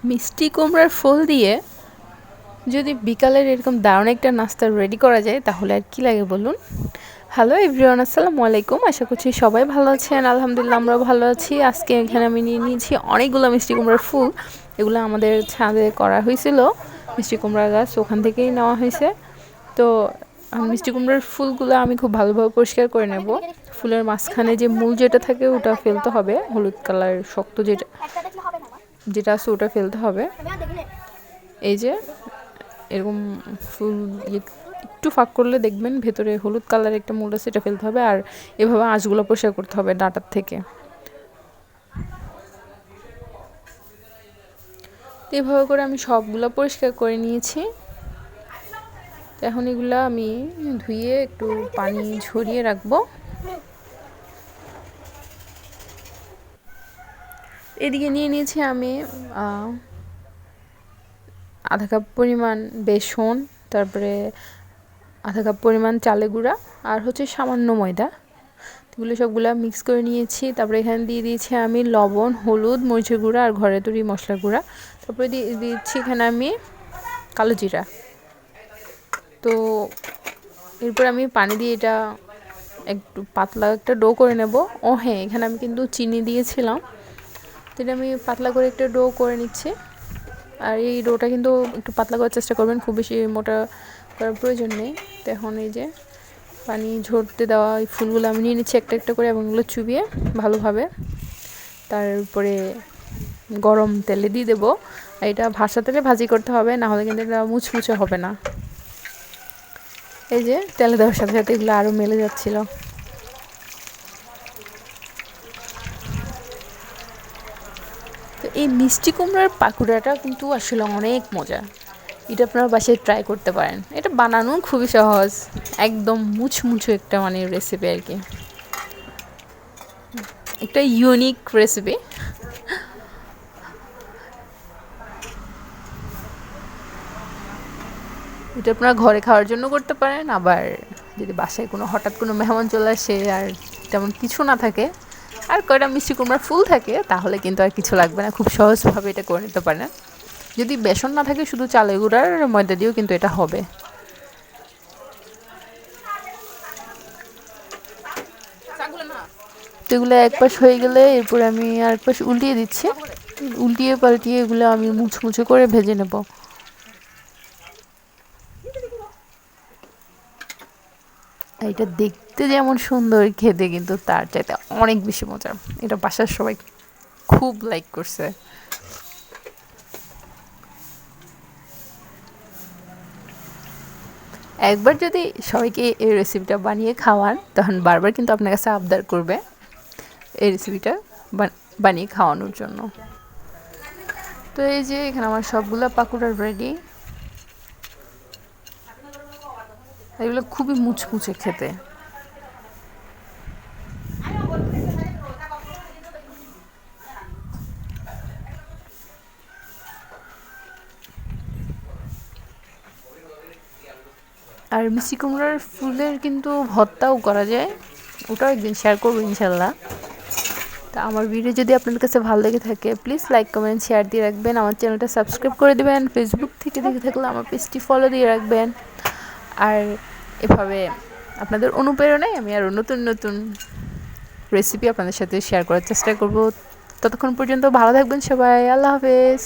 মিষ্টি কুমড়ার ফুল দিয়ে যদি বিকালের এরকম দারুণ একটা নাস্তা রেডি করা যায় তাহলে আর কি লাগে বলুন। হ্যালো এভরিওয়ান, আসসালামু আলাইকুম। আশা করছি সবাই ভালো আছেন। আলহামদুলিল্লাহ আমরাও ভালো আছি। আজকে এখানে আমি নিয়ে নিয়েছি অনেকগুলো মিষ্টি কুমড়ার ফুল। এগুলো আমাদের ছাদে করা হয়েছিল, মিষ্টি কুমড়া গাছ, ওখান থেকেই নেওয়া হয়েছে। তো মিষ্টি কুমড়ার ফুলগুলো আমি খুব ভালোভাবে পরিষ্কার করে নেব। ফুলের মাঝখানে যে মূল যেটা থাকে ওটা ফেলতে হবে, হলুদ কালার শক্ত যেটা যেটা আছে ওটা ফেলতে হবে। এই যে এরকম ফুল একটু ফাঁক করলে দেখবেন ভেতরে হলুদ কালার একটা মূল আছে, এটা ফেলতে হবে। আর এভাবে আঁশগুলো পরিষ্কার করতে হবে ডাঁটার থেকে। তো এভাবে করে আমি সবগুলো পরিষ্কার করে নিয়েছি। তো এখন এগুলো আমি ধুয়ে একটু পানি ঝরিয়ে রাখবো। এদিকে নিয়ে নিয়েছি আমি আধা কাপ পরিমাণ বেসন, তারপরে আধা কাপ পরিমাণ চালের গুঁড়া, আর হচ্ছে সামান্য ময়দা। এগুলো সবগুলো মিক্স করে নিয়েছি। তারপরে এখানে দিয়ে দিয়েছি আমি লবণ, হলুদ, মরিচের গুঁড়া আর ঘরে তৈরি মশলার গুঁড়া। তারপরে দিয়ে দিচ্ছি এখানে আমি কালো জিরা। তো এরপর আমি পানি দিয়ে এটা একটু পাতলা একটা ডো করে নেব। ও হ্যাঁ, এখানে আমি কিন্তু চিনি দিয়েছিলাম। তো এটা আমি পাতলা করে একটা ডো করে নিচ্ছি। আর এই ডোটা কিন্তু একটু পাতলা করার চেষ্টা করবেন, খুব বেশি মোটা করার প্রয়োজন নেই। তো এখন এই যে পানি ঝরতে দেওয়া এই ফুলগুলো আমি নিয়ে নিচ্ছি একটা একটা করে, এবং এগুলো চুবিয়ে ভালোভাবে তারপরে গরম তেলে দিয়ে দেবো। আর এটা ভাসা তেলে ভাজি করতে হবে, না হলে কিন্তু এটা মুচমুচে হবে না। এই যে তেলে দেওয়ার সাথে সাথে এগুলো আরও মেলে যাচ্ছিল। তো এই মিষ্টি কুমড়ার পাকুড়াটা কিন্তু আসলে অনেক মজা। এটা আপনারা বাসায় ট্রাই করতে পারেন। এটা বানানো খুবই সহজ, একদম মুচমুচে একটা মানে রেসিপি আর কি, একটা ইউনিক রেসিপি। এটা আপনারা ঘরে খাওয়ার জন্য করতে পারেন, আবার যদি বাসায় হঠাৎ কোনো মেহমান চলে আসে আর তেমন কিছু না থাকে আর কয়টা মিষ্টি কুমড়ার ফুল থাকে, তাহলে কিন্তু আর কিছু লাগবে না, খুব সহজভাবে এটা করে নিতে পারেন। যদি বেসন না থাকে শুধু চালের গুঁড়ার ময়দা দিয়েও কিন্তু এটা হবে। তো এগুলো এক পাশ হয়ে গেলে এরপরে আমি আরেক পাশ উল্টিয়ে দিচ্ছি। উল্টিয়ে পাল্টিয়ে এগুলো আমি মুচমুচে করে ভেজে নেব। এটা দেখতে যেমন সুন্দর, খেতে কিন্তু তার চাইতে অনেক বেশি মজা। এটা বাসার সবাই খুব লাইক করছে। একবার যদি সবাইকে এই রেসিপিটা বানিয়ে খাওয়ান, তখন বারবার কিন্তু আপনার কাছে আবদার করবে এই রেসিপিটা বানিয়ে খাওয়ানোর জন্য। তো এই যে এখানে আমার সবগুলো পাকোড়া রেডি। এগুলো খুবই মুচমুচে খেতে। আর মিষ্টি কুমড়ার ফুলের কিন্তু ভর্তাও করা যায়, ওটাও একদিন শেয়ার করবো ইনশাল্লাহ। তা আমার ভিডিও যদি আপনাদের কাছে ভালো লেগে থাকে, প্লিজ লাইক, কমেন্ট, শেয়ার দিয়ে রাখবেন। আমার চ্যানেলটা সাবস্ক্রাইব করে দেবেন। ফেসবুক থেকে দেখে থাকলে আমার পেজটি ফলো দিয়ে রাখবেন। আর এভাবে আপনাদের অনুপ্রেরণায় আমি আরও নতুন নতুন রেসিপি আপনাদের সাথে শেয়ার করার চেষ্টা করব। ততক্ষণ পর্যন্ত ভালো থাকবেন সবাই। আল্লাহ হাফেজ।